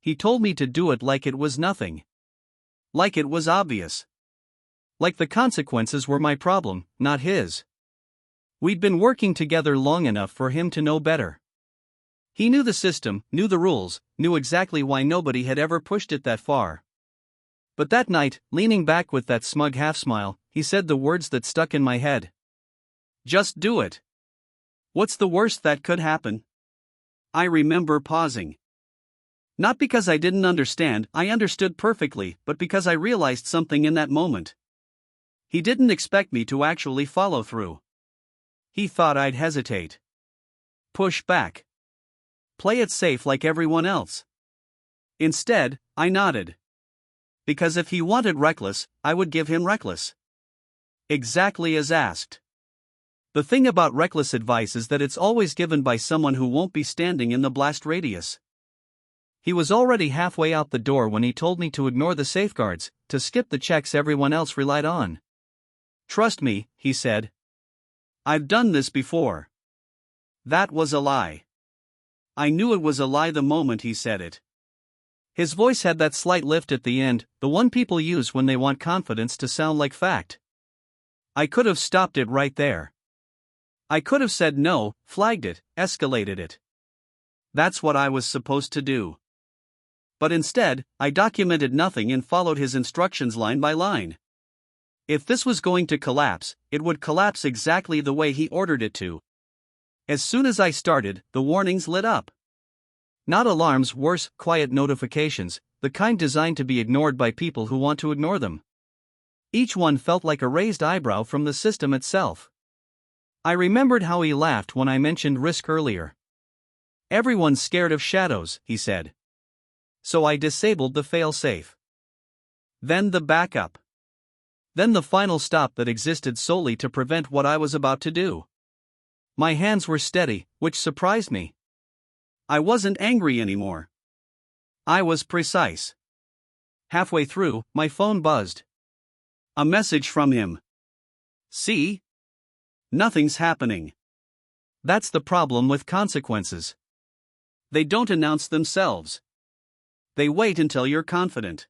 He told me to do it like it was nothing. Like it was obvious. Like the consequences were my problem, not his. We'd been working together long enough for him to know better. He knew the system, knew the rules, knew exactly why nobody had ever pushed it that far. But that night, leaning back with that smug half-smile, he said the words that stuck in my head. Just do it. What's the worst that could happen? I remember pausing. Not because I didn't understand, I understood perfectly, but because I realized something in that moment. He didn't expect me to actually follow through. He thought I'd hesitate. Push back. Play it safe like everyone else. Instead, I nodded. Because if he wanted reckless, I would give him reckless. Exactly as asked. The thing about reckless advice is that it's always given by someone who won't be standing in the blast radius. He was already halfway out the door when he told me to ignore the safeguards, to skip the checks everyone else relied on. Trust me, he said. I've done this before. That was a lie. I knew it was a lie the moment he said it. His voice had that slight lift at the end, the one people use when they want confidence to sound like fact. I could have stopped it right there. I could have said no, flagged it, escalated it. That's what I was supposed to do. But instead, I documented nothing and followed his instructions line by line. If this was going to collapse, it would collapse exactly the way he ordered it to. As soon as I started, the warnings lit up. Not alarms, worse, quiet notifications, the kind designed to be ignored by people who want to ignore them. Each one felt like a raised eyebrow from the system itself. I remembered how he laughed when I mentioned risk earlier. Everyone's scared of shadows, he said. So I disabled the fail-safe. Then the backup. Then the final stop that existed solely to prevent what I was about to do. My hands were steady, which surprised me. I wasn't angry anymore. I was precise. Halfway through, my phone buzzed. A message from him. See? Nothing's happening. That's the problem with consequences. They don't announce themselves. They wait until you're confident.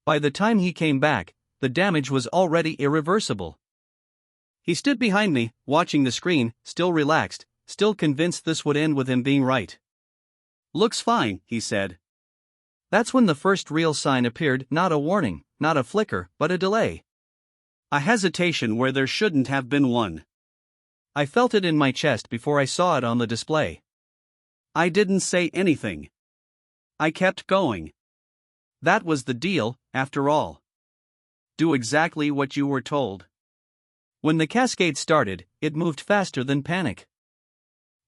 By the time he came back, the damage was already irreversible. He stood behind me, watching the screen, still relaxed, still convinced this would end with him being right. Looks fine, he said. That's when the first real sign appeared, not a warning, not a flicker, but a delay. A hesitation where there shouldn't have been one. I felt it in my chest before I saw it on the display. I didn't say anything. I kept going. That was the deal, after all. Do exactly what you were told. When the cascade started, it moved faster than panic.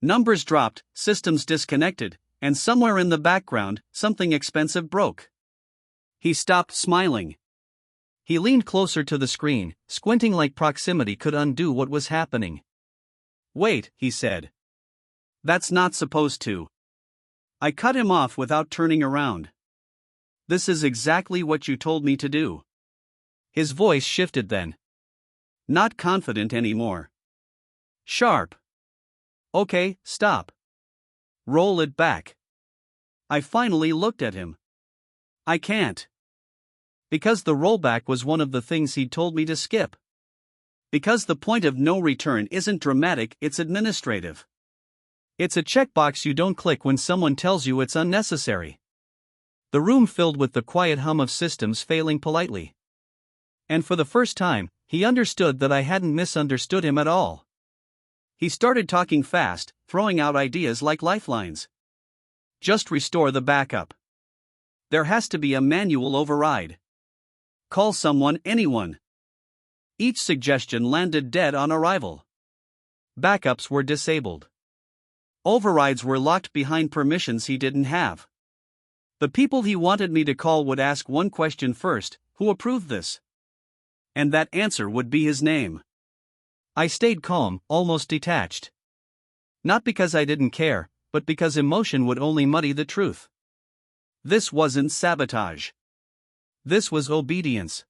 Numbers dropped, systems disconnected, and somewhere in the background, something expensive broke. He stopped smiling. He leaned closer to the screen, squinting like proximity could undo what was happening. Wait, he said. That's not supposed to. I cut him off without turning around. This is exactly what you told me to do. His voice shifted then. Not confident anymore. Sharp. Okay, stop. Roll it back. I finally looked at him. I can't. Because the rollback was one of the things he'd told me to skip. Because the point of no return isn't dramatic, it's administrative. It's a checkbox you don't click when someone tells you it's unnecessary. The room filled with the quiet hum of systems failing politely. And for the first time, he understood that I hadn't misunderstood him at all. He started talking fast, throwing out ideas like lifelines. Just restore the backup. There has to be a manual override. Call someone, anyone. Each suggestion landed dead on arrival. Backups were disabled. Overrides were locked behind permissions he didn't have. The people he wanted me to call would ask one question first: who approved this? And that answer would be his name. I stayed calm, almost detached. Not because I didn't care, but because emotion would only muddy the truth. This wasn't sabotage. This was obedience.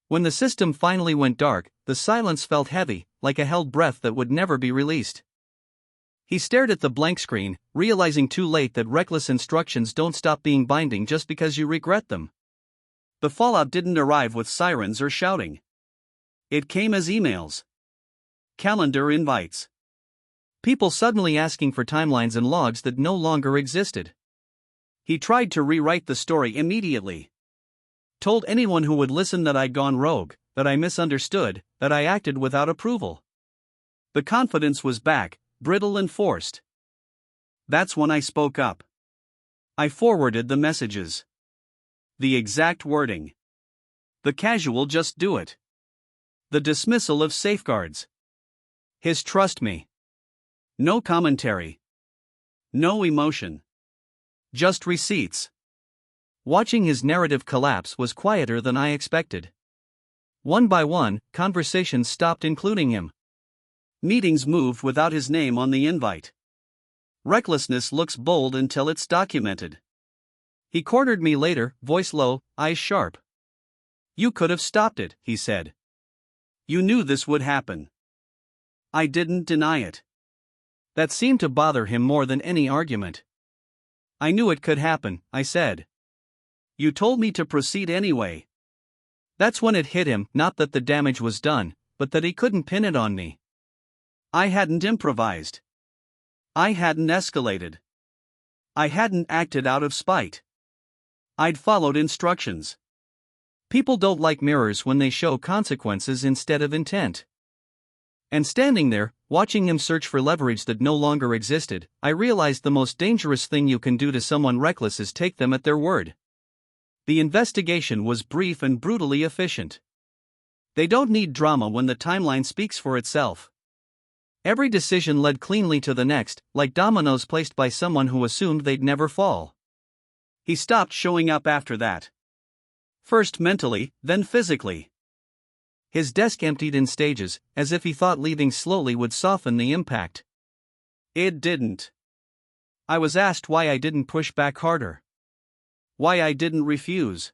When the system finally went dark, the silence felt heavy, like a held breath that would never be released. He stared at the blank screen, realizing too late that reckless instructions don't stop being binding just because you regret them. The fallout didn't arrive with sirens or shouting. It came as emails. Calendar invites. People suddenly asking for timelines and logs that no longer existed. He tried to rewrite the story immediately. Told anyone who would listen that I'd gone rogue, that I misunderstood, that I acted without approval. The confidence was back, brittle and forced. That's when I spoke up. I forwarded the messages. The exact wording. The casual just do it. The dismissal of safeguards. His trust me. No commentary. No emotion. Just receipts. Watching his narrative collapse was quieter than I expected. One by one, conversations stopped including him. Meetings moved without his name on the invite. Recklessness looks bold until it's documented. He cornered me later, voice low, eyes sharp. You could have stopped it, he said. You knew this would happen. I didn't deny it. That seemed to bother him more than any argument. I knew it could happen, I said. You told me to proceed anyway. That's when it hit him, not that the damage was done, but that he couldn't pin it on me. I hadn't improvised. I hadn't escalated. I hadn't acted out of spite. I'd followed instructions. People don't like mirrors when they show consequences instead of intent. And standing there, watching him search for leverage that no longer existed, I realized the most dangerous thing you can do to someone reckless is take them at their word. The investigation was brief and brutally efficient. They don't need drama when the timeline speaks for itself. Every decision led cleanly to the next, like dominoes placed by someone who assumed they'd never fall. He stopped showing up after that. First mentally, then physically. His desk emptied in stages, as if he thought leaving slowly would soften the impact. It didn't. I was asked why I didn't push back harder. Why I didn't refuse.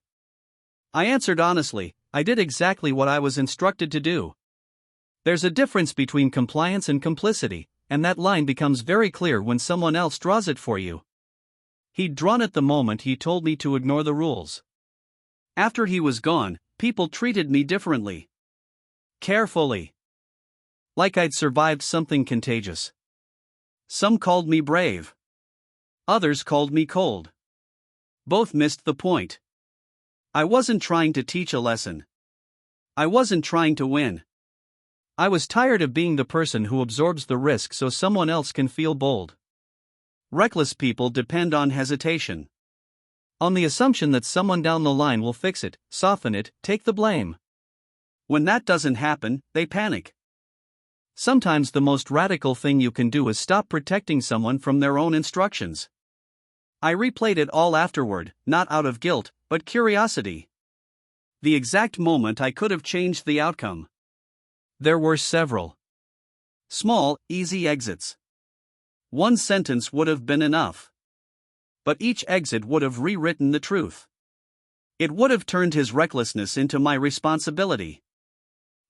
I answered honestly, I did exactly what I was instructed to do. There's a difference between compliance and complicity, and that line becomes very clear when someone else draws it for you. He'd drawn it the moment he told me to ignore the rules. After he was gone, people treated me differently. Carefully. Like I'd survived something contagious. Some called me brave. Others called me cold. Both missed the point. I wasn't trying to teach a lesson. I wasn't trying to win. I was tired of being the person who absorbs the risk so someone else can feel bold. Reckless people depend on hesitation. On the assumption that someone down the line will fix it, soften it, take the blame. When that doesn't happen, they panic. Sometimes the most radical thing you can do is stop protecting someone from their own instructions. I replayed it all afterward, not out of guilt, but curiosity. The exact moment I could have changed the outcome. There were several. Small, easy exits. One sentence would have been enough. But each exit would have rewritten the truth. It would have turned his recklessness into my responsibility.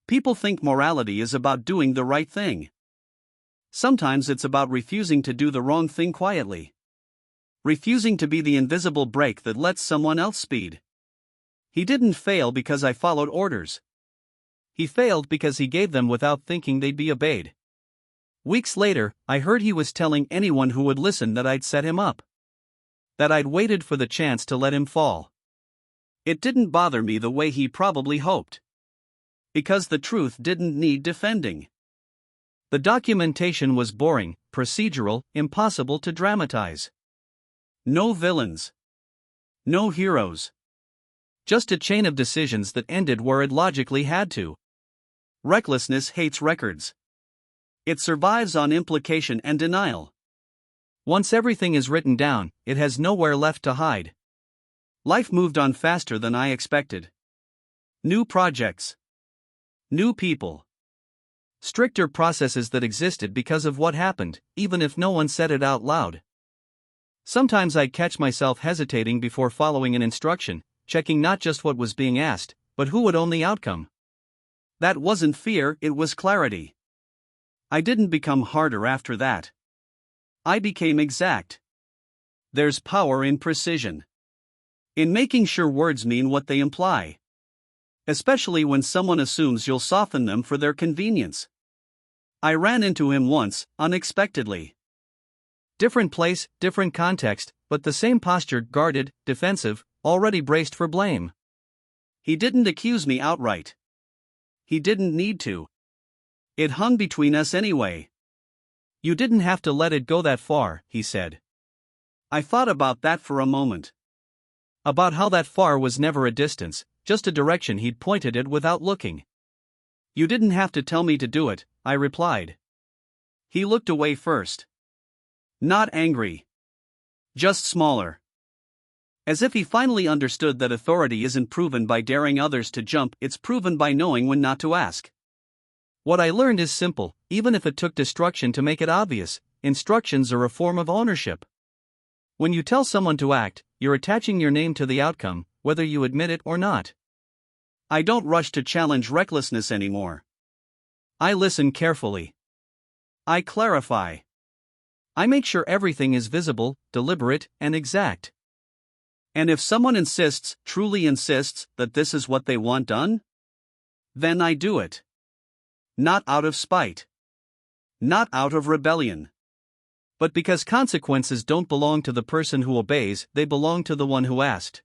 People think morality is about doing the right thing. Sometimes it's about refusing to do the wrong thing quietly. Refusing to be the invisible brake that lets someone else speed. He didn't fail because I followed orders. He failed because he gave them without thinking they'd be obeyed. Weeks later, I heard he was telling anyone who would listen that I'd set him up. That I'd waited for the chance to let him fall. It didn't bother me the way he probably hoped. Because the truth didn't need defending. The documentation was boring, procedural, impossible to dramatize. No villains. No heroes. Just a chain of decisions that ended where it logically had to. Recklessness hates records. It survives on implication and denial. Once everything is written down, it has nowhere left to hide. Life moved on faster than I expected. New projects. New people. Stricter processes that existed because of what happened, even if no one said it out loud. Sometimes I'd catch myself hesitating before following an instruction, checking not just what was being asked, but who would own the outcome. That wasn't fear, it was clarity. I didn't become harder after that. I became exact. There's power in precision. In making sure words mean what they imply. Especially when someone assumes you'll soften them for their convenience. I ran into him once, unexpectedly. Different place, different context, but the same posture, guarded, defensive, already braced for blame. He didn't accuse me outright. He didn't need to. It hung between us anyway. You didn't have to let it go that far, he said. I thought about that for a moment. About how that far was never a distance, just a direction he'd pointed it without looking. You didn't have to tell me to do it, I replied. He looked away first. Not angry. Just smaller. As if he finally understood that authority isn't proven by daring others to jump, it's proven by knowing when not to ask. What I learned is simple, even if it took destruction to make it obvious, instructions are a form of ownership. When you tell someone to act, you're attaching your name to the outcome, whether you admit it or not. I don't rush to challenge recklessness anymore. I listen carefully. I clarify. I make sure everything is visible, deliberate, and exact. And if someone insists, truly insists, that this is what they want done, then I do it. Not out of spite. Not out of rebellion. But because consequences don't belong to the person who obeys, they belong to the one who asked.